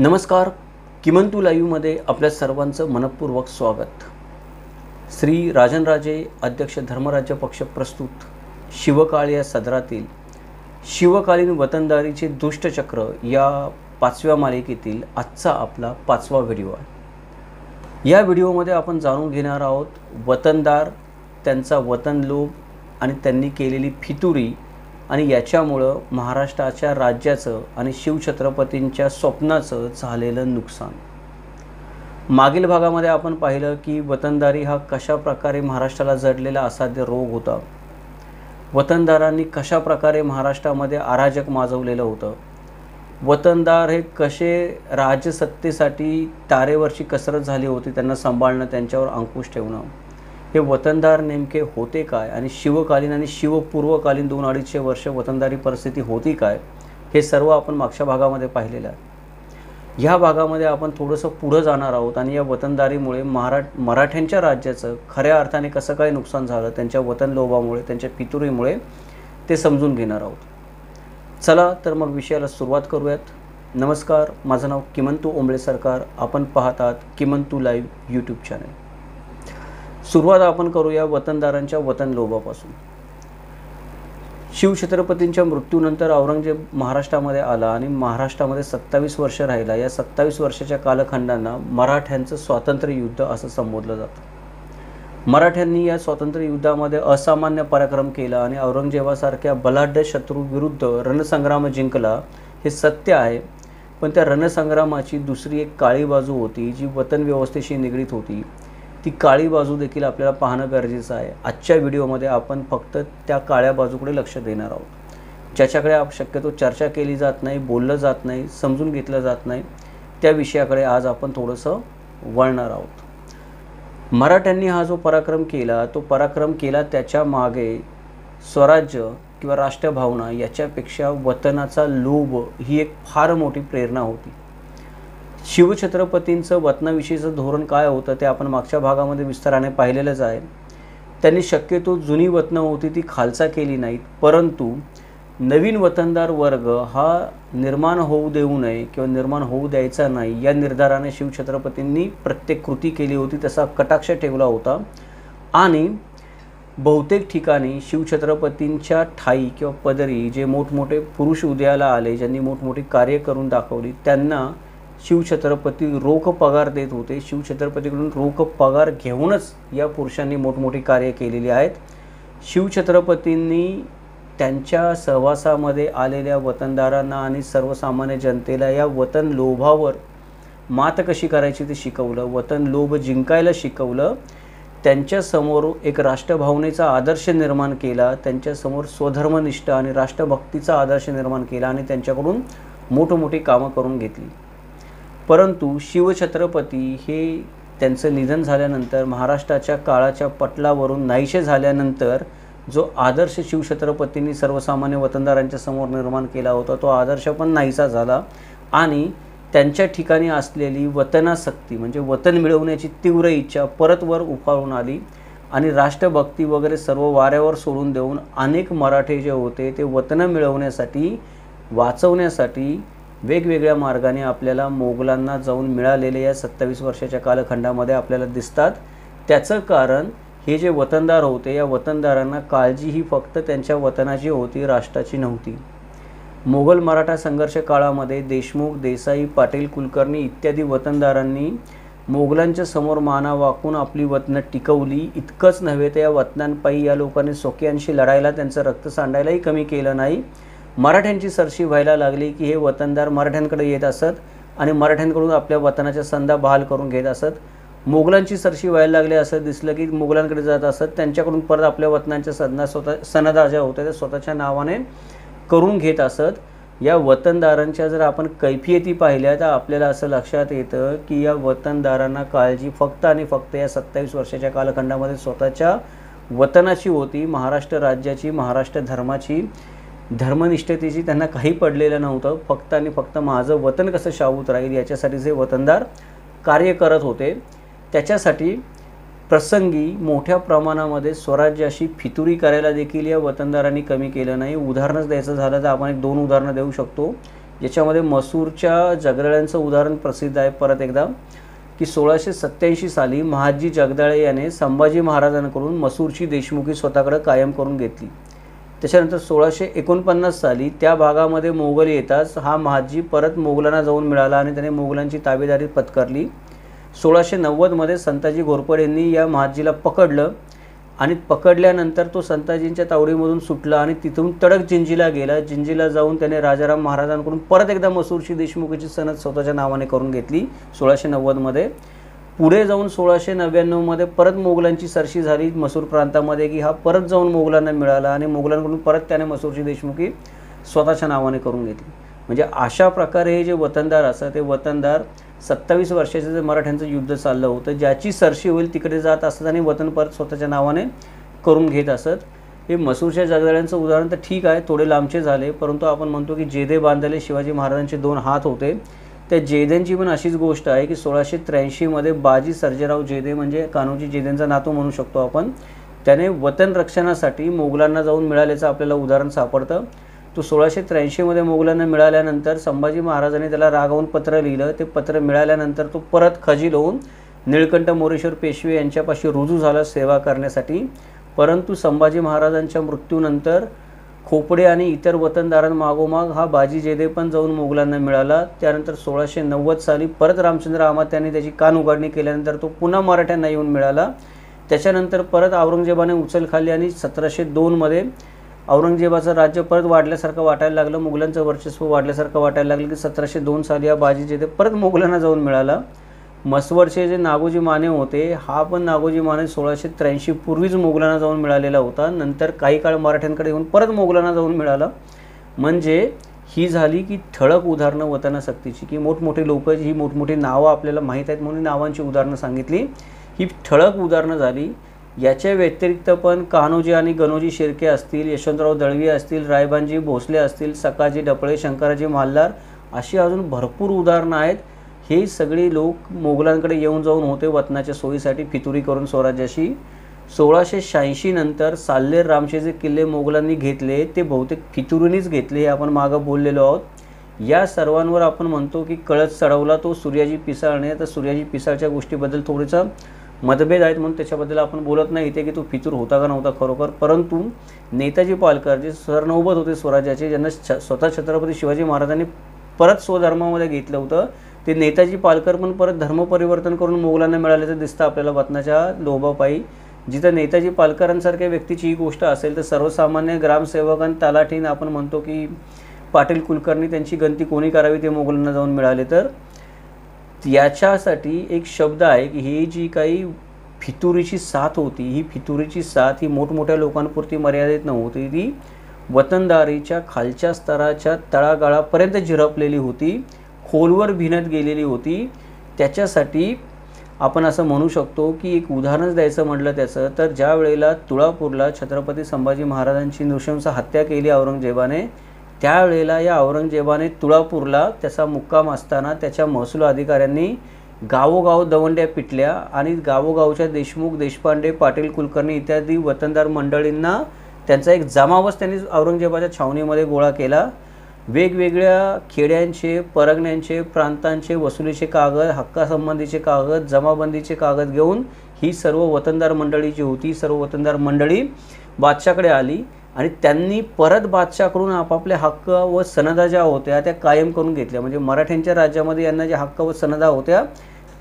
नमस्कार. किमंतू लाईव्हमध्ये आपल्या सर्वांचं मनपूर्वक स्वागत. श्री राजनराजे अध्यक्ष धर्मराज्य पक्ष प्रस्तुत शिवकाळ या सदरातील शिवकालीन वतनदारीचे दुष्टचक्र या 5व्या मालिकेतील आजचा आपला 5वा व्हिडिओ आहे. या व्हिडिओमध्ये आपण जाणून घेणार आहोत वतनदार, त्यांचा वतन लोभ आणि त्यांनी केलेली फितुरी आणि याच्यामुळं महाराष्ट्राच्या राज्याचं आणि शिवछत्रपतींच्या स्वप्नाचं झालेलं नुकसान. मागील भागामध्ये आपण पाहिलं की वतनदारी हा कशा प्रकारे महाराष्ट्राला जडलेला असाध्य रोग होता. वतनदारांनी कशा प्रकारे महाराष्ट्रामध्ये अराजक माजवलेलं होतं. वतनदार हे कसे राजसत्तेसाठी तारेवरची कसरत झाली होती, त्यांना सांभाळणं, त्यांच्यावर अंकुश ठेवणं. हे वतनदार नेमके होते काय आणि शिवकालीन आणि शिवपूर्वकालीन 2-2.5 वर्ष वतनदारी परिस्थिती होती काय, हे सर्व आपण मागच्या भागामध्ये पाहिलेलं आहे. ह्या भागामध्ये आपण थोडंसं पुढं जाणार आहोत आणि या वतनदारीमुळे मराठ्यांच्या राज्याचं खऱ्या अर्थाने कसं काय नुकसान झालं, त्यांच्या वतन लोभामुळे, त्यांच्या फितुरीमुळे, ते समजून घेणार आहोत. चला तर मग विषयाला सुरुवात करूयात. नमस्कार, माझं नाव किमंतू ओंबळे सरकार. आपण पाहतात किमंतू लाईव्ह यूट्यूब चॅनल. सुरुवात आपण करूया वतनदारांच्या वतन लोभापासून. शिवछत्रपतींच्या मृत्यूनंतर औरंगजेब महाराष्ट्रामध्ये आला आणि महाराष्ट्रामध्ये 27 वर्ष राहिला. या 27 वर्षाच्या कालखंडांना मराठ्यांचं स्वातंत्र्य युद्ध असं संबोधलं जातं. मराठ्यांनी या स्वातंत्र्य युद्धामध्ये असामान्य पराक्रम केला आणि औरंगजेबासारख्या बलाढ्य शत्रूविरुद्ध रणसंग्राम जिंकला, हे सत्य आहे. पण त्या रणसंग्रामाची दुसरी एक काळी बाजू होती, जी वतन व्यवस्थेशी निगडीत होती. ती काळी बाजू देखील आपल्याला पाहणं गरजेचं आहे. आजच्या व्हिडिओमध्ये आपण फक्त त्या काळ्या बाजूकडे लक्ष देणार आहोत, ज्याच्याकडे शक्यतो चर्चा केली जात नाही, बोललं जात नाही, समजून घेतलं जात नाही. त्या विषयाकडे आज आपण थोडंसं वळणार आहोत. मराठ्यांनी हा जो पराक्रम केला, तो पराक्रम केला त्याच्या मागे स्वराज्य किंवा राष्ट्रभावना याच्यापेक्षा वतनाचा लोभ ही एक फार मोठी प्रेरणा होती. शिवछत्रपतींचं वतनाविषयीचं धोरण काय होतं ते आपण मागच्या भागामध्ये विस्ताराने पाहिलेलंच आहे. त्यांनी शक्यतो जुनी वतनं होती ती खालसा केली नाहीत, परंतु नवीन वतनदार वर्ग हा निर्माण होऊ देऊ नये किंवा निर्माण होऊ द्यायचा नाही, या निर्धाराने शिवछत्रपतींनी प्रत्येक कृती केली होती, तसा कटाक्ष ठेवला होता. आणि बहुतेक ठिकाणी शिवछत्रपतींच्या ठाई किंवा पदरी जे मोठमोठे पुरुष उदयाला आले, ज्यांनी मोठमोठी कार्य करून दाखवली, त्यांना शिवछत्रपती रोख पगार देत होते. शिवछत्रपतीकडून रोख पगार घेऊनच या पुरुषांनी मोठमोठी कार्य केलेली आहेत. शिवछत्रपतींनी त्यांच्या सहवासामध्ये आलेल्या वतनदारांना आणि सर्वसामान्य जनतेला या वतन लोभावर मात कशी करायची ते शिकवलं, वतन लोभ जिंकायला शिकवलं. त्यांच्यासमोर एक राष्ट्रभावनेचा आदर्श निर्माण केला, त्यांच्यासमोर स्वधर्मनिष्ठ आणि राष्ट्रभक्तीचा आदर्श निर्माण केला आणि त्यांच्याकडून मोठमोठी कामं करून घेतली. परंतु शिवछत्रपती हे त्यांचं निधन झाल्यानंतर, महाराष्ट्राच्या काळाच्या पटलावरून नाहीसे झाल्यानंतर, जो आदर्श शिवछत्रपतींनी सर्वसामान्य वतनदारांच्या समोर निर्माण केला होता, तो आदर्श पण नाहीसा झाला. आणि त्यांच्या ठिकाणी असलेली वतनासक्ती म्हणजे वतन मिळवण्याची तीव्र इच्छा परत वर उफाळून आली आणि राष्ट्रभक्ती वगैरे सर्व वाऱ्यावर सोडून देऊन अनेक मराठे जे होते ते वतन मिळवण्यासाठी, वाचवण्यासाठी वेगवेगळ्या मार्गाने आपल्याला मोगलांना जाऊन मिळालेले या 27 वर्षाच्या कालखंडामध्ये आपल्याला दिसतात. त्याचं कारण हे जे वतनदार होते, या वतनदारांना काळजी ही फक्त त्यांच्या वतनाची होती, राष्ट्राची नव्हती. मोगल मराठा संघर्ष काळामध्ये देशमुख, देसाई, पाटील, कुलकर्णी इत्यादी वतनदारांनी मोगलांच्या समोर माना वाकून आपली वतनं टिकवली. इतकंच नव्हे तर या वतनांपायी या लोकांनी स्वकीयांशी लढायला, त्यांचं रक्त सांडायलाही कमी केलं नाही. मराठ्यांची सरशी व्हायला लागली की हे वतनदार मराठ्यांकडे येत असत आणि मराठ्यांकडून आपल्या वतनाच्या संधा बहाल करून घेत असत. मोगलांची सरशी व्हायला लागले असं दिसलं की मोगलांकडे जात असत, त्यांच्याकडून परत आपल्या वतनांच्या सनदा ज्या होत्या त्या स्वतःच्या नावाने करून घेत असत. या वतनदारांच्या जर आपण कैफियती पाहिल्या तर आपल्याला असं लक्षात येतं की या वतनदारांना काळजी फक्त आणि फक्त या 27 वर्षाच्या कालखंडामध्ये स्वतःच्या वतनाची होती, महाराष्ट्र राज्याची, महाराष्ट्र धर्माची, धर्मनिष्ठतेची त्यांना काही पडलेलं नव्हतं. फक्त आणि फक्त माझं वतन कसं शाबूत राहील याच्यासाठी जे वतनदार कार्य करत होते. त्याच्यासाठी प्रसंगी मोठ्या प्रमाणामध्ये स्वराज्याशी फितुरी करायला देखील या वतनदारांनी कमी केलं नाही. उदाहरणच द्यायचं झालं तर आपण 1-2 उदाहरणं देऊ शकतो याच्यामध्ये मसूरच्या जगदाळ्यांचं उदाहरण प्रसिद्ध आहे परत एकदा, की 1687 साली महादजी जगदाळे याने संभाजी महाराजांकडून मसूरची देशमुखी स्वतःकडे कायम करून घेतली. त्याच्यानंतर 1649 साली त्या भागामध्ये मोगल येताच हा महादजी परत मोगलांना जाऊन मिळाला आणि त्याने मोगलांची ताबेदारी पत्करली. 1690मध्ये संताजी घोरपडे यांनी या महादजीला पकडलं आणि पकडल्यानंतर तो संताजींच्या तावडीमधून सुटला आणि तिथून तडक जिंजीला गेला. जिंजीला जाऊन त्याने राजाराम महाराजांकडून परत एकदा मसूरची देशमुखीची सनद स्वतःच्या नावाने करून घेतली 1690मध्ये. पुढे जाऊन 1699मध्ये परत मोगलांची सरशी झाली मसूर प्रांतामध्ये, की हा परत जाऊन मोगलांना मिळाला आणि मोगलांकडून परत त्याने मसूरची देशमुखी स्वतःच्या नावाने करून घेतली. म्हणजे अशा प्रकारे हे जे वतनदार असतात ते वतनदार 27 वर्षाचं जे मराठ्यांचं युद्ध चाललं होतं, ज्याची सरशी होईल तिकडे जात असत आणि वतन परत स्वतःच्या नावाने करून घेत असत. हे मसूरच्या जगदाळ्यांचं उदाहरण तर ठीक आहे, थोडे लांबचे झाले, परंतु आपण म्हणतो की जेधे बांधलेले शिवाजी महाराजांचे 2 हात होते. त्या जेधेंची पण अशीच गोष्ट आहे की 1683मध्ये बाजी सर्जेराव जेधे म्हणजे कान्होजी जेधेंचा नातू म्हणू शकतो आपण, त्याने वतन रक्षणासाठी मोगलांना जाऊन मिळाल्याचं आपल्याला उदाहरण सापडतं. तो 1683मध्ये मोगलांना मिळाल्यानंतर संभाजी महाराजांनी त्याला रागावून पत्र लिहिलं. ते पत्र मिळाल्यानंतर तो परत खजील होऊन निळकंठ मोरेश्वर पेशवे यांच्यापाशी रुजू झाला सेवा करण्यासाठी. परंतु संभाजी महाराजांच्या मृत्यूनंतर खोपडे आणि इतर वतनदारांमागोमाग हा बाजी जेधे पण जाऊन मोगलांना मिळाला. त्यानंतर 1690 साली परत रामचंद्र अमात्यांनी त्यांनी त्याची कान उघडणी केल्यानंतर तो पुन्हा मराठ्यांना येऊन मिळाला. त्याच्यानंतर परत औरंगजेबाने उचल खाल्ली आणि 1702मध्ये औरंगजेबाचं राज्य परत वाढल्यासारखं वाटायला लागलं, मुघलांचं वर्चस्व वाढल्यासारखं वाटायला लागलं, की 1702 साली हा बाजी जेधे परत मोगलांना जाऊन मिळाला. मसवडचे जे नागोजी माने होते, हा पण नागोजी माने 1683 पूर्वीच मोगलांना जाऊन मिळालेला होता. नंतर काही काळ मराठ्यांकडे येऊन परत मोगलांना जाऊन मिळाला. म्हणजे ही झाली की ठळक उदाहरणं वतनासक्तीची, की मोठमोठे लोक, ही मोठमोठी नावं आपल्याला माहीत आहेत म्हणून नावांची उदाहरणं सांगितली, ही ठळक उदाहरणं झाली. याच्या व्यतिरिक्त पण कान्होजी आणि गणोजी शिर्के असतील, यशवंतराव दळवी असतील, रायबांजी भोसले असतील, सकाजी डपळे, शंकराजी माल्हार, अशी अजून भरपूर उदाहरणं आहेत. हे सगळे लोक मोगलांकडे येऊन जाऊन होते वतनाच्या सोयीसाठी फितुरी करून स्वराज्याशी. 1686 नंतर साल्हेर रामशे जे किल्ले मोगलांनी घेतले ते बहुतेक फितुरीनेच घेतले, हे आपण मागं बोललेलो आहोत. या सर्वांवर आपण म्हणतो की कळस चढवला तो सूर्याजी पिसाळने. तर सूर्याजी पिसाळच्या गोष्टीबद्दल थोडंसं मतभेद आहेत म्हणून त्याच्याबद्दल आपण बोलत नाही इथे की तो फितूर होता का नव्हता खरोखर. परंतु नेताजी पालकर जे सरनौबत होते स्वराज्याचे, ज्यांना स्वतः छत्रपती शिवाजी महाराजांनी परत स्वधर्मामध्ये घेतलं होतं, ते नेताजी पालकर पण परत धर्मपरिवर्तन करून मोगलांना मिळाल्याचं दिसतं आपल्याला वतनाच्या लोभापायी. जिथं नेताजी पालकरांसारख्या व्यक्तीची ही गोष्ट असेल तर सर्वसामान्य ग्रामसेवक आणि तलाठीन आपण म्हणतो की पाटील कुलकर्णी त्यांची गणती कोणी करावी ते मोगलांना जाऊन मिळाले. तर याच्यासाठी एक शब्द आहे की ही जी काही फितुरीची साथ होती, ही फितुरीची साथ ही मोठमोठ्या लोकांपुरती मर्यादित नव्हती, ती वतनदारीच्या खालच्या स्तराच्या तळागाळापर्यंत झिरपलेली होती, खोलवर भिनत गेलेली होती. त्याच्यासाठी आपण असं म्हणू शकतो की एक उदाहरणच द्यायचं म्हटलं त्याचं तर ज्या वेळेला तुळापूरला छत्रपती संभाजी महाराजांची नृशंस हत्या केली औरंगजेबाने, त्यावेळेला या औरंगजेबाने तुळापूरला त्याचा मुक्काम असताना त्याच्या महसूल अधिकाऱ्यांनी गावोगाव दवंड्या पिटल्या आणि गावोगावच्या देशमुख, देशपांडे, पाटील कुलकर्णी इत्यादी वतनदार मंडळींना त्यांचा एक जमावच त्यांनी औरंगजेबाच्या छावणीमध्ये गोळा केला. वेगवेगळ्या खेड्यांचे, परगण्यांचे, प्रांतांचे वसुलीचे कागद, हक्कासंबंधीचे कागद, जमाबंदीचे कागद घेऊन ही सर्व वतनदार मंडळी जी होती, सर्व वतनदार मंडळी बादशाकडे आली आणि त्यांनी परत बादशाकडून आपापले हक्क व सनदा ज्या होत्या त्या कायम करून घेतल्या. म्हणजे मराठ्यांच्या राज्यामध्ये यांना ज्या हक्क व सनदा होत्या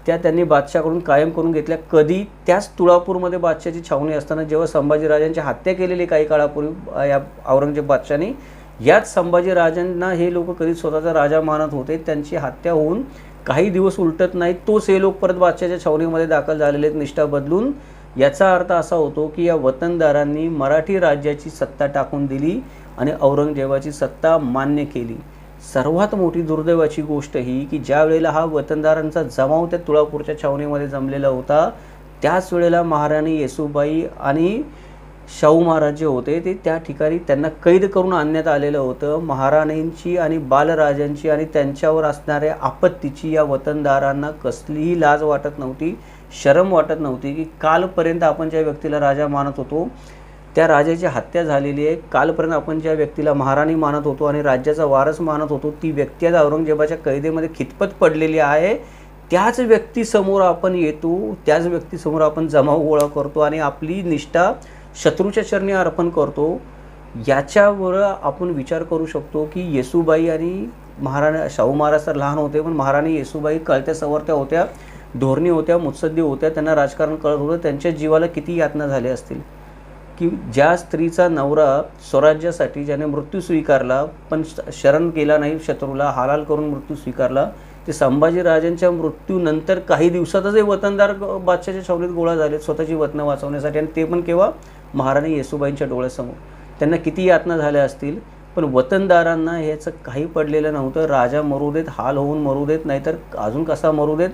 त्या त्यांनी बादशाकडून कायम करून घेतल्या. कधी त्याच तुळापूरमध्ये बादशाची छावणी असताना जेव्हा संभाजीराजांची हत्या केलेली काही काळापूर्वी या औरंगजेब बादशाने, याच संभाजीराजांना हे लोक कधी स्वतःचा राजा मानत होते. त्यांची हत्या होऊन काही दिवस उलटत नाहीत तोच हे लोक परत बादशाच्या छावणीमध्ये दाखल झालेले आहेत निष्ठा बदलून. याचा अर्थ असा होतो की या वतनदारांनी मराठी राज्याची सत्ता टाकून दिली आणि औरंगजेबाची सत्ता मान्य केली. सर्वात मोठी दुर्दैवाची गोष्ट ही की ज्या वेळेला हा वतनदारांचा जमाव त्या तुळापूरच्या छावणीमध्ये जमलेला होता, त्याच वेळेला महाराणी येसूबाई आणि शाहू महाराज जे होते ते त्या ठिकाणी त्यांना कैद करून आणण्यात आलेलं होतं. महाराणींची आणि बालराजांची आणि त्यांच्यावर असणाऱ्या आपत्तीची या वतनदारांना कसलीही लाज वाटत नव्हती, शरम वाटत नव्हती की कालपर्यंत आपण ज्या व्यक्तीला राजा मानत होतो त्या राजाची हत्या झालेली आहे. कालपर्यंत आपण ज्या व्यक्तीला महाराणी मानत होतो आणि राज्याचा वारस मानत होतो, ती व्यक्ती आज औरंगजेबाच्या कैदेमध्ये खितपत पडलेली आहे. त्याच व्यक्तीसमोर आपण येतो, त्याच व्यक्तीसमोर आपण जमाव गोळा करतो आणि आपली निष्ठा शत्रूच्या चरणी अर्पण करतो. याच्यावर आपण विचार करू शकतो की येसूबाई आणि महाराणी शाहू महाराज तर लहान होते, पण महाराणी येसूबाई कळत्या सवरत्या होत्या, धोरणी होत्या, मुत्सद्दी होत्या, त्यांना राजकारण कळत होतं. त्यांच्या जीवाला किती यातना झाल्या असतील की ज्या स्त्रीचा नवरा स्वराज्यासाठी ज्याने मृत्यू स्वीकारला पण शरण केला नाही, शत्रूला हालाल करून मृत्यू स्वीकारला, ते संभाजीराजांच्या मृत्यूनंतर काही दिवसातच हे वतनदार बादशाहच्या छावणीत गोळा झाले स्वतःची वतनं वाचवण्यासाठी, आणि ते पण केव्हा? महाराणी येसूबाईंच्या डोळ्यासमोर. त्यांना किती यातना झाल्या असतील, पण वतनदारांना ह्याचं काही पडलेलं नव्हतं. राजा मरू देत, हाल होऊन मरू देत, नाहीतर अजून कसा मरू देत,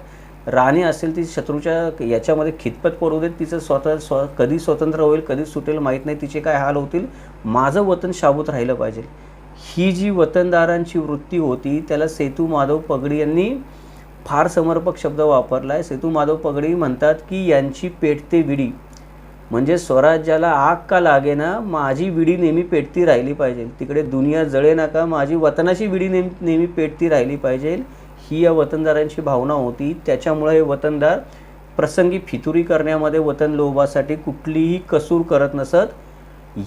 राणी असेल ती शत्रूच्या याच्यामध्ये खितपत पडू देत, तिचं कधी स्वतंत्र होईल, कधी सुटेल माहीत नाही, तिचे काय हाल होतील, माझं वतन शाबूत राहिलं पाहिजे. ही जी वतनदारांची वृत्ती होती त्याला सेतू माधव पगडी यांनी फार समर्पक शब्द वापरला आहे. सेतू माधव पगडी म्हणतात की यांची पेटते विडी, म्हणजे स्वराज्याला आग का लागेना, माझी विडी नेहमी पेटती राहिली पाहिजे, तिकडे दुनिया जळे नका, माझी वतनाची विडी नेहमी पेटती राहिली पाहिजे, ही या वतनदारांची भावना होती. त्याच्यामुळे हे वतनदार प्रसंगी फितुरी करण्यामध्ये वतन लोभासाठी कुठलीही कसूर करत नसत.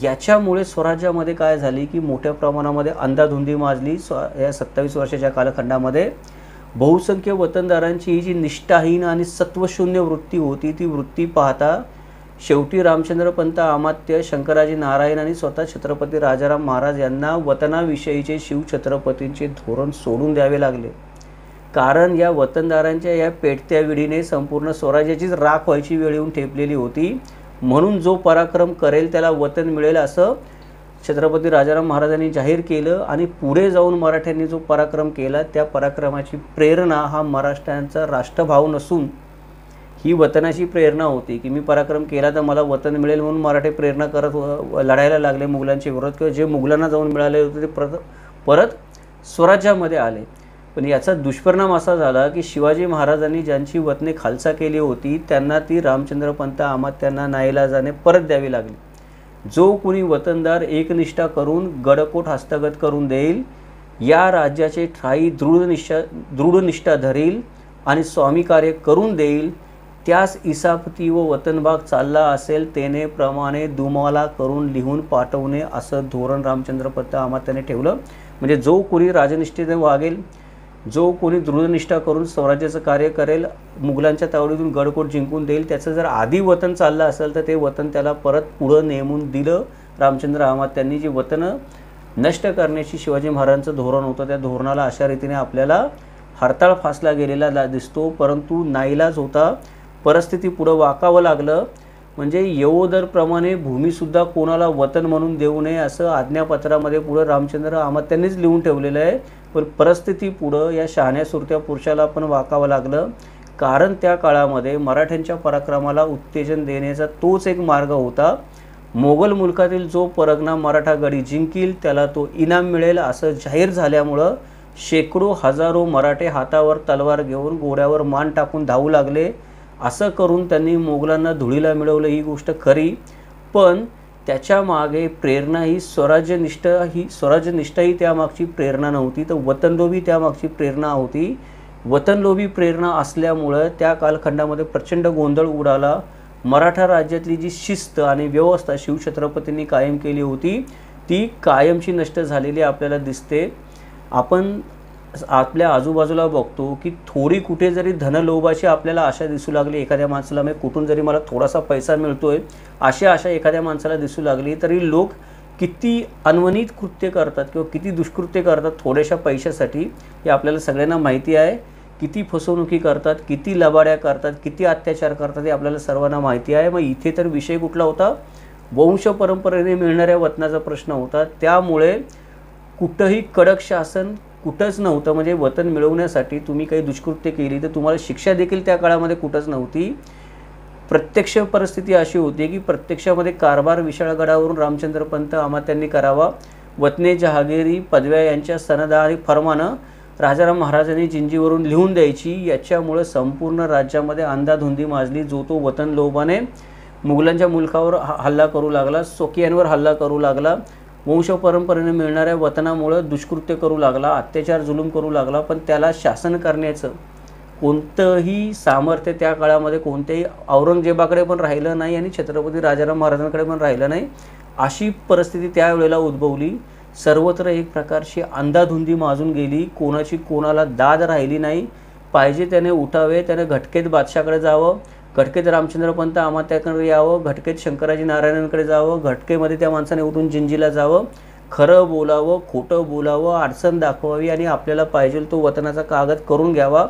याच्यामुळे स्वराज्यामध्ये काय झाली की मोठ्या प्रमाणामध्ये अंधाधुंदी माजली. या 27 वर्षाच्या कालखंडामध्ये बहुसंख्य वतनदारांची ही जी निष्ठाहीन आणि सत्वशून्य वृत्ती होती, ती वृत्ती पाहता शेवटी रामचंद्र पंत अमात्य, शंकराजी नारायण आणि स्वतः छत्रपती राजाराम महाराज यांना वतनाविषयीचे शिवछत्रपतींचे धोरण सोडून द्यावे लागले. कारण या वतनदारांच्या या पेटत्या विडीने संपूर्ण स्वराज्याचीच राख व्हायची वेळ येऊन ठेपलेली होती. म्हणून जो पराक्रम करेल त्याला वतन मिळेल असं छत्रपती राजाराम महाराजांनी जाहीर केलं, आणि पुढे जाऊन मराठ्यांनी जो पराक्रम केला त्या पराक्रमाची प्रेरणा हा महाराष्ट्राचा राष्ट्रभाव नसून ही वतनाची प्रेरणा होती की मी पराक्रम केला तर मला वतन मिळेल, म्हणून मराठे प्रेरणा करत लढायला लागले मुघलांच्या विरोधात, किंवा जे मुघलांना जाऊन मिळाले होते ते परत स्वराज्यामध्ये आले. पण याचा दुष्परिणाम असा झाला की शिवाजी महाराजांनी ज्यांची वतने खालसा केली होती त्यांना ती रामचंद्र पंत अमात्यांना नाईलाजाने परत द्यावी लागली. जो कोणी वतनदार एकनिष्ठा करून गडकोट हस्तगत करून देईल, या राज्याचे ठाई दृढनिष्ठा धरील आणि स्वामी कार्य करून देईल, त्यास इसापती व वतनभाग चालला असेल तेने प्रमाणे दुमाला करून लिहून पाठवणे असं धोरण रामचंद्र पंत अमात्याने ठेवलं. म्हणजे जो कोणी राजनिष्ठेने वागेल, जो कोणी दृढनिष्ठा करून स्वराज्याचं कार्य करेल, मुघलांच्या तावडीतून गडकोट जिंकून देईल, त्याचं जर आधी वतन चाललं असेल तर ते वतन त्याला परत पुढं नेमून दिलं. रामचंद्र अमात्यांनी जी वतनं नष्ट करण्याची शिवाजी महाराजांचं धोरण होतं त्या धोरणाला अशा रीतीने आपल्याला हरताळ फासला गेलेला दिसतो. परंतु नाईलाज होता, परिस्थिती पुढं वाकावं लागलं. म्हणजे यवोदरप्रमाणे भूमीसुद्धा कोणाला वतन म्हणून देऊ नये असं आज्ञापत्रामध्ये पुढं रामचंद्र अमात्यांनीच लिहून ठेवलेलं आहे. पण परिस्थिती पुढं या शहाण्या सुरत्या पुरुषाला पण वाकावं लागलं, कारण त्या काळामध्ये मराठ्यांच्या पराक्रमाला उत्तेजन देण्याचा तोच एक मार्ग होता. मोगल मुलखातील जो परगणा मराठा गडी जिंकील त्याला तो इनाम मिळेल असं जाहीर झाल्यामुळं शेकडो हजारो मराठे हातावर तलवार घेऊन घोड्यावर मान टाकून धावू लागले. असं करून त्यांनी मोगलांना धुळीला मिळवलं, ही गोष्ट खरी. पण त्याच्या मागे प्रेरणा ही स्वराज्यनिष्ठा ही त्यामागची प्रेरणा नव्हती, तर वतनलोभी त्यामागची प्रेरणा होती. वतनलोभी प्रेरणा असल्यामुळं त्या कालखंडामध्ये प्रचंड गोंधळ उडाला. मराठा राज्यातली जी शिस्त आणि व्यवस्था शिवछत्रपतींनी कायम केली होती ती कायमची नष्ट झालेली आपल्याला दिसते. आपण आपल्या आजूबाजूला बघतो की थोडी कुठे जरी धनलोभाची आपल्याला आशा दिसू लागली एखाद्या माणसाला, म्हणजे कुठून जरी मला थोडासा पैसा मिळतोय अशी आशा एखाद्या माणसाला दिसू लागली, तरी लोक किती अनवनीत कृत्य करतात किंवा किती दुष्कृत्य करतात थोड्याशा पैशासाठी हे आपल्याला सगळ्यांना माहिती आहे. किती फसवणुकी करतात, किती लबाड्या करतात, किती अत्याचार करतात हे आपल्याला सर्वांना माहिती आहे. मग इथे तर विषय कुठला होता? वंश परंपरेने मिळणाऱ्या वतनाचा प्रश्न होता. त्यामुळे कुठंही कडक शासन कुठंच नव्हतं. म्हणजे वतन मिळवण्यासाठी तुम्ही काही दुष्कृत्य केली तर तुम्हाला शिक्षा देखील त्या काळामध्ये कुठंच नव्हती. प्रत्यक्ष परिस्थिती अशी होती की प्रत्यक्षामध्ये कारभार विशाळगडावरून रामचंद्र पंत अमात्यांनी करावा. वतने जहागिरी पदव्या यांच्या सनदा आणि फरमानं राजाराम महाराजांनी जिंजीवरून लिहून द्यायची. याच्यामुळे संपूर्ण राज्यामध्ये अंधाधुंदी माजली. जो तो वतन लोभाने मुघलांच्या मुलखावर हल्ला करू लागला, स्वकीयांवर हल्ला करू लागला, वंश परंपरेने मिळणाऱ्या वतनामुळं दुष्कृत्य करू लागला, अत्याचार जुलूम करू लागला. पण त्याला शासन करण्याचं कोणतंही सामर्थ्य त्या काळामध्ये कोणत्याही औरंगजेबाकडे पण राहिलं नाही आणि छत्रपती राजाराम महाराजांकडे पण राहिलं नाही. अशी परिस्थिती त्यावेळेला उद्भवली. सर्वत्र एक प्रकारची अंधाधुंदी माजून गेली. कोणाची कोणाला दाद राहिली नाही. पाहिजे त्याने उठावे, त्याने घटकेत बादशाकडे जावं, घटकेत रामचंद्रपंत अमात्याकडे यावं, घटकेत शंकराजी नारायणांकडे जावं, घटकेमध्ये त्या माणसाने उठून जिंजीला जावं, खरं बोलावं, खोटं बोलावं, अडचण दाखवावी आणि आपल्याला पाहिजे तो वतनाचा कागद करून घ्यावा.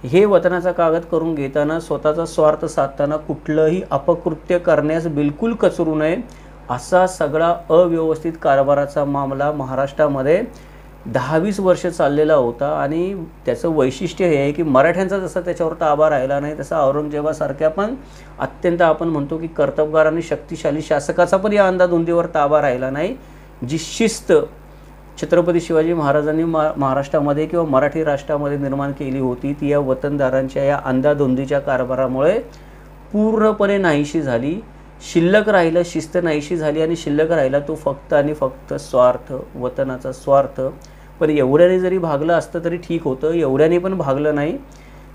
हे वतनाचा कागद करून घेताना स्वतःचा स्वार्थ साधताना कुठलंही अपकृत्य करण्यास बिलकुल कचरू नये, असा सगळा अव्यवस्थित कारभाराचा मामला महाराष्ट्रामध्ये 10-20 वर्ष चाललेला होता. आणि त्याचं वैशिष्ट्य हे आहे की मराठ्यांचा जसा त्याच्यावर ताबा राहिला नाही, तसा औरंगजेबासारख्या पण अत्यंत आपण म्हणतो की कर्तबगार आणि शक्तिशाली शासकाचा पण या अंधाधुंदीवर ताबा राहिला नाही. जी शिस्त छत्रपती शिवाजी महाराजांनी महाराष्ट्रामध्ये किंवा मराठी राष्ट्रामध्ये निर्माण केली होती, ती या वतनदारांच्या या अंधाधुंदीच्या कारभारामुळे पूर्णपणे नाहीशी झाली. शिल्लक राहिलं, शिस्त नाहीशी झाली आणि शिल्लक राहिला तो फक्त आणि फक्त स्वार्थ, वतनाचा स्वार्थ. पण एवढ्याने जरी भागलं असतं तरी ठीक होतं, एवढ्याने पण भागलं नाही.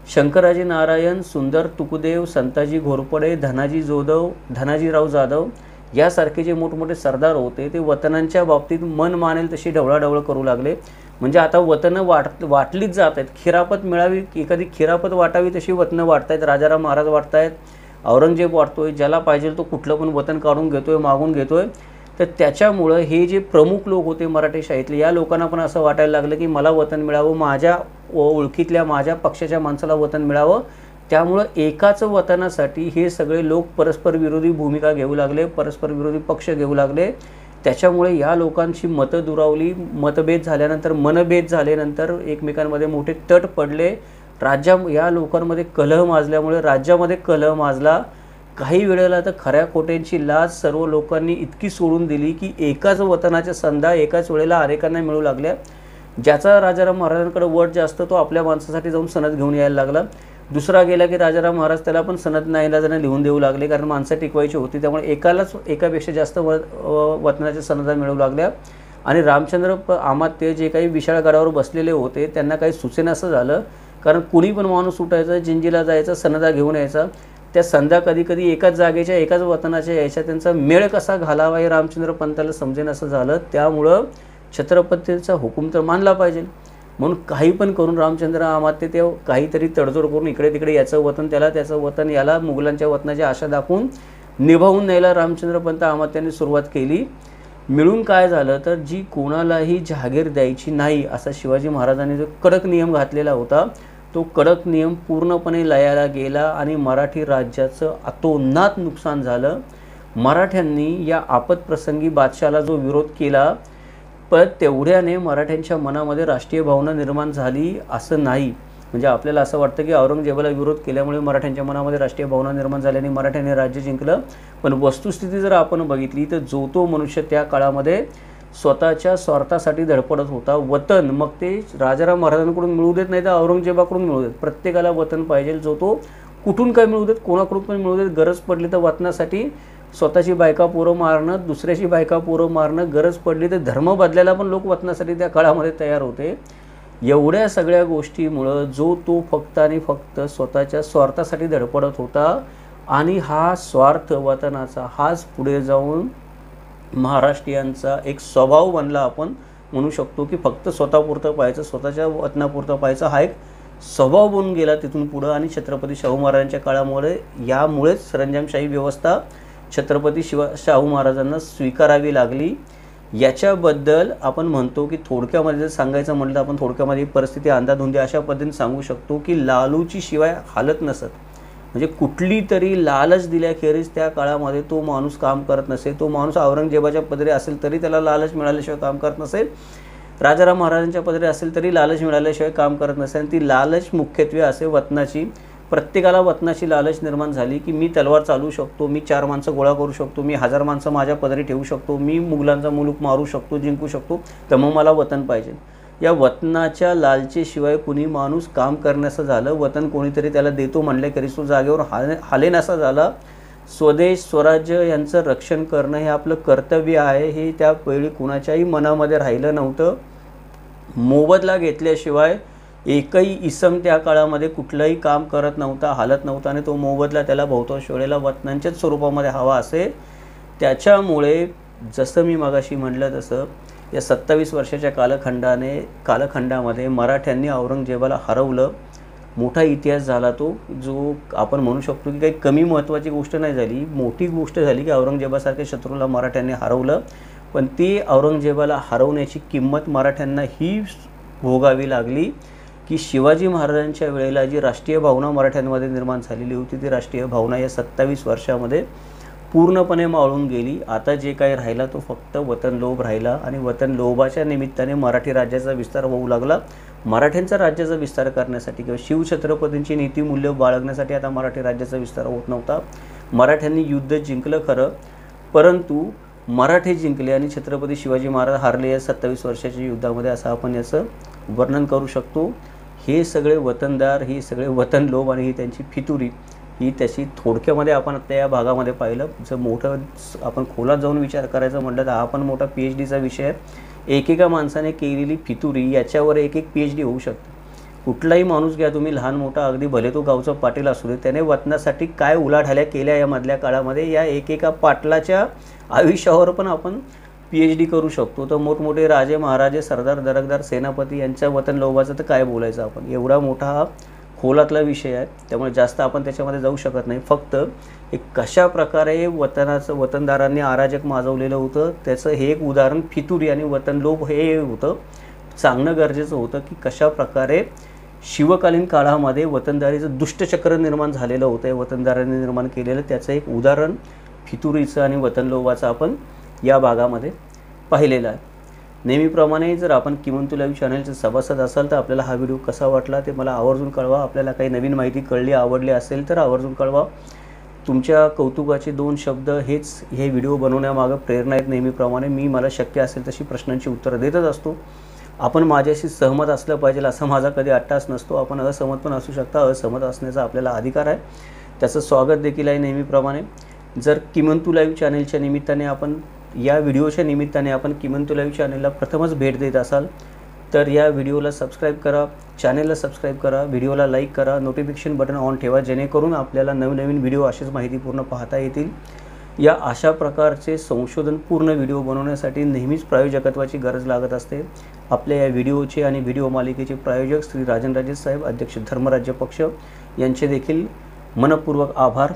शंकराजी नारायण, सुंदर तुकदेव, संताजी घोरपडे, धनाजी जोदव, धनाजीराव जाधव यासारखे जे मोठमोठे सरदार होते ते वतनांच्या बाबतीत मन मानेल तशी ढवळाढवळ करू लागले. म्हणजे आता वतनं वाटलीच जात आहेत. खिरापत मिळावी, एखादी खिरापत वाटावी तशी वतनं वाटत आहेत. राजाराम महाराज वाटत आहेत, औरंगजेब वाटतोय, ज्याला पाहिजे तो कुठलं पण वतन काढून घेतोय, मागून घेतोय. तर त्याच्यामुळं हे जे प्रमुख लोक होते मराठेशाहीतले, या लोकांना पण असं वाटायला लागलं की मला वतन मिळावं, माझ्या ओळखीतल्या माझ्या पक्षाच्या माणसाला वतन मिळावं. त्यामुळं एकाच वतनासाठी हे सगळे लोक परस्पर विरोधी भूमिका घेऊ लागले, परस्पर विरोधी पक्ष घेऊ लागले. त्याच्यामुळे या लोकांची मतं दुरावली. मतभेद झाल्यानंतर, मनभेद झाल्यानंतर एकमेकांमध्ये मोठे तट पडले. या लोकांमध्ये कलह माजल्यामुळे राज्यामध्ये कलह माजला. काही वेळेला तर खऱ्या खोट्यांची लाज सर्व लोकांनी इतकी सोडून दिली की एकाच वतनाच्या संधा एकाच वेळेला अनेकांना मिळू लागल्या. ज्याचा राजाराम महाराजांकडे वट जास्त तो आपल्या माणसासाठी जाऊन सनद घेऊन यायला लागला. दुसरा गेला की राजाराम महाराज त्याला पण सनद नाईलाजाने लिहून देऊ लागले, कारण माणसं टिकवायची होती. त्यामुळे एकापेक्षा जास्त वतनाच्या सनदा मिळू लागल्या. आणि रामचंद्र अमात्य जे काही विशाळ गडावर बसलेले होते त्यांना काही सुचेनासं झालं, कारण कुणी पण माणूस उठायचा, जिंजीला जायचा, सनदा घेऊन यायचा. त्या संध्या कधी कधी एकाच जागेच्या एकाच वतनाच्या यायच्या. त्यांचा मेळ कसा घालावा हे रामचंद्र पंताला समजेनासं झालं. त्यामुळं छत्रपतींचा हुकूम तर मानला पाहिजे म्हणून काही पण करून रामचंद्र अमात्य ते काहीतरी तडजोड करून इकडे तिकडे याचं वतन त्याला, त्याचं वतन याला, मुघलांच्या वतनाची आशा दाखवून निभावून न्यायला रामचंद्र पंत अमात्यांनी सुरुवात केली. मिळून काय झालं तर जी कोणालाही जहागीर द्यायची नाही असा शिवाजी महाराजांनी जो कडक नियम घातलेला होता, तो कडक नियम पूर्णपणे लयाला गेला आणि मराठी राज्याचं अतोनात नुकसान झालं. मराठ्यांनी या आपत्प्रसंगी बादशाला जो विरोध केला, पण तेवढ्याने मराठ्यांच्या मनामध्ये राष्ट्रीय भावना निर्माण झाली असं नाही. म्हणजे आपल्याला असं वाटतं की औरंगजेबाला विरोध केल्यामुळे मराठ्यांच्या मनामध्ये राष्ट्रीय भावना निर्माण झाल्याने मराठ्यांनी राज्य जिंकलं. पण वस्तुस्थिती जर आपण बघितली तर जो तो मनुष्य त्या काळामध्ये स्वतःच्या स्वार्थासाठी धडपडत होता. वतन मग ते राजाराम महाराजांकडून मिळू देत नाही तर औरंगजेबाकडून मिळू देत, प्रत्येकाला वतन पाहिजे. जो तो कुठून काय मिळू देत, कोणाकडून पण मिळू देत. गरज पडली तर वतनासाठी स्वतःची बायका पोरं मारणं, दुसऱ्याची बायका पोरं मारणं, गरज पडली तर धर्म बदलायला पण लोक वतनासाठी त्या काळामध्ये तयार होते. एवढ्या सगळ्या गोष्टीमुळं जो तो फक्त आणि फक्त स्वतःच्या स्वार्थासाठी धडपडत होता. आणि हा स्वार्थ वतनाचा हाच पुढे जाऊन महाराष्ट्रीयांचा एक स्वभाव बनला. आपण म्हणू शकतो की फक्त स्वतःपुरतं पाहायचं, स्वतःच्या वतनापुरतं पाहायचं हा एक स्वभाव बनून गेला तिथून पुढं. आणि छत्रपती शाहू महाराजांच्या काळामुळे यामुळेच सरंजामशाही व्यवस्था छत्रपती शाहू महाराजांना स्वीकारावी लागली. याच्याबद्दल आपण म्हणतो की थोडक्यामध्ये जर सांगायचं म्हटलं आपण थोडक्यामध्ये परिस्थिती अंधाधुंदी अशा पद्धतीने सांगू शकतो की लालूची शिवाय हालत नसत. म्हणजे कुठली तरी लालच दिल्याखेरीज त्या काळामध्ये तो माणूस काम करत नसेल. तो माणूस औरंगजेबाच्या पदरी असेल तरी त्याला लालच मिळाल्याशिवाय काम करत नसेल, राजाराम महाराजांच्या पदरी असेल तरी लालच मिळाल्याशिवाय काम करत नसेल. ती लालच मुख्यत्वे असे वतनाची, प्रत्येकाला वतनाची लालच निर्माण झाली की मी तलवार चालवू शकतो, मी 4 माणसं गोळा करू शकतो, मी 1000 माणसं माझ्या पदरी ठेवू शकतो, मी मुघलांचा मुलूक मारू शकतो, जिंकू शकतो, तर मग मला वतन पाहिजे. या वतनाच्या लालचेशिवाय कुणी माणूस काम करण्याचं झालं, वतन कोणीतरी त्याला देतो म्हणल्याखेरीज तो जागेवर हालेनासा झाला. स्वदेश स्वराज्य यांचं रक्षण करणं हे आपलं कर्तव्य आहे, हे त्यावेळी कुणाच्याही मनामध्ये राहिलं नव्हतं. मोबदला घेतल्याशिवाय एकही इसम त्या काळामध्ये कुठलंही काम करत नव्हता, हालत नव्हता आणि तो मोबदला त्याला बहुतांश वेळेला वतनांच्याच स्वरूपामध्ये हवा असे. त्याच्यामुळे जसं मी मगाशी म्हटलं तसं या 27 वर्षाच्या कालखंडामध्ये मराठ्यांनी औरंगजेबाला हरवलं. मोठा इतिहास झाला तो, जो आपण म्हणू शकतो की काही कमी महत्त्वाची गोष्ट नाही झाली, मोठी गोष्ट झाली की औरंगजेबासारख्या शत्रूला मराठ्यांनी हरवलं. पण ती औरंगजेबाला हरवण्याची किंमत मराठ्यांना ही भोगावी लागली की शिवाजी महाराजांच्या वेळेला जी राष्ट्रीय भावना मराठ्यांमध्ये निर्माण झालेली होती, ती राष्ट्रीय भावना या 27 वर्षामध्ये पूर्णपणे मावळून गेली. आता जे काही राहिला तो फक्त वतनलोभ राहिला आणि वतनलोभाच्या निमित्ताने मराठी राज्याचा विस्तार होऊ लागला. मराठ्यांचा राज्याचा विस्तार करण्यासाठी किंवा शिवछत्रपतींची नीतिमूल्य बाळगण्यासाठी आता मराठी राज्याचा विस्तार होत नव्हता. मराठ्यांनी युद्ध जिंकलं खरं, परंतु मराठे जिंकले आणि छत्रपती शिवाजी महाराज हारले या 27 वर्षाच्या युद्धामध्ये, असं आपण याचं वर्णन करू शकतो. हे सगळे वतनदार, हे सगळे वतनलोभ आणि ही त्यांची फितुरी, ही त्याची थोडक्यामध्ये आपण त्या या भागामध्ये पाहिलं. जर मोठं आपण खोलात जाऊन विचार करायचा म्हटलं तर हा पण मोठा PhDचा विषय आहे. एकेका माणसाने केलेली फितुरी याच्यावर एक PhD होऊ शकते. कुठलाही माणूस घ्या तुम्ही, लहान मोठा, अगदी भले तो गावचा पाटील असू दे, त्याने वतनासाठी काय उलाढाल्या केल्या या मधल्या काळामध्ये, या एकेका पाटलाच्या आयुष्यावर पण आपण PhD करू शकतो. तर मोठमोठे राजे महाराजे, सरदार दरकदार, सेनापती यांच्या वतन लोभाचं तर काय बोलायचं आपण, एवढा मोठा हा खोलातला विषय आहे. त्यामुळे जास्त आपण त्याच्यामध्ये जाऊ शकत नाही. फक्त एक कशा प्रकारे वतनदारांनी अराजक माजवलेलं होतं त्याचं हे एक उदाहरण फितुरी आणि वतनलोभ हे होतं. सांगणं गरजेचं होतं की कशा प्रकारे शिवकालीन काळामध्ये वतनदारीचं दुष्टचक्र निर्माण झालेलं होतं, वतनदारांनी निर्माण केलेलं त्याचं एक उदाहरण फितुरीचं आणि वतनलोभाचं आपण या भागामध्ये पाहिलेलं आहे. नेहमीप्रमाणे जर आपण किमंतू लाईव्ह चॅनलचे सभासद असाल तर आपल्याला हा व्हिडिओ कसा वाटला ते मला आवर्जून कळवा. आपल्याला काही नवीन माहिती कळली, आवडली असेल तर आवर्जून कळवा. तुमच्या कौतुकाचे 2 शब्द हे व्हिडिओ बनवण्यामागं प्रेरणा आहेत. नेहमीप्रमाणे मी मला शक्य असेल तशी प्रश्नांची उत्तरं देतच असतो. आपण माझ्याशी सहमत असलं पाहिजे असा माझा कधी अट्टास नसतो. आपण असहमत पण असू शकता, असहमत असण्याचा आपल्याला अधिकार आहे, त्याचं स्वागत देखील आहे. नेहमीप्रमाणे जर किमंतू लाईव्ह चॅनलच्या निमित्ताने आपण या व्हिडिओच्या निमित्ताने आपण किमंतू लाईव्ह चॅनलला प्रथमच भेट देत असाल तर या व्हिडिओला सबस्क्राईब करा, चॅनलला सबस्क्राईब करा, व्हिडिओला लाईक करा, नोटिफिकेशन बटन ऑन ठेवा, जेणेकरून आपल्याला नवनवीन व्हिडिओ अशीच माहितीपूर्ण पाहता येतील. या अशा प्रकारचे संशोधनपूर्ण व्हिडिओ बनवण्यासाठी नेहमीच प्रायोजकत्वाची गरज लागत असते. आपल्या या व्हिडिओचे आणि व्हिडिओ मालिकेचे प्रायोजक श्री राजनराजे साहेब, अध्यक्ष धर्मराज्य पक्ष यांचे देखील मनपूर्वक आभार.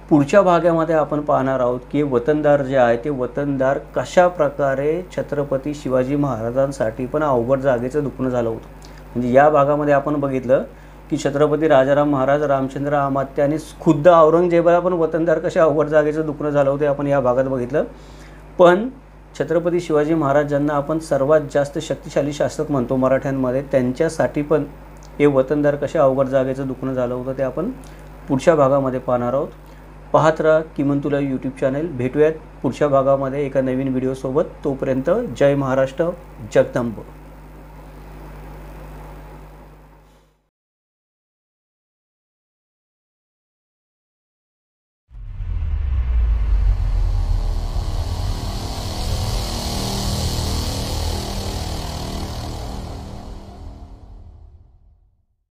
पुढच्या भागामध्ये आपण पाहणार आहोत की वतनदार जे आहे ते वतनदार कशा प्रकारे छत्रपती शिवाजी महाराजांसाठी पण अवघड जागेचं दुखणं झालं होतं. म्हणजे या भागामध्ये आपण बघितलं की छत्रपती राजाराम महाराज, रामचंद्र अमात्य आणि खुद्द औरंगजेबाला पण वतनदार कशा अवघड जागेचं दुखणं झालं होतं आपण या भागात बघितलं. पण छत्रपती शिवाजी महाराज ज्यांना आपण सर्वात जास्त शक्तिशाली शासक म्हणतो मराठ्यांमध्ये, त्यांच्यासाठी पण हे वतनदार कशा अवघड जागेचं दुखणं झालं होतं ते आपण पुढच्या भागामध्ये पाहणार आहोत. पाहत राहा किमंतू लाईव्ह यूट्यूब चॅनल. भेटूयात पुढच्या भागामध्ये एका नवीन व्हिडिओसोबत. तोपर्यंत जय महाराष्ट्र, जगदंब.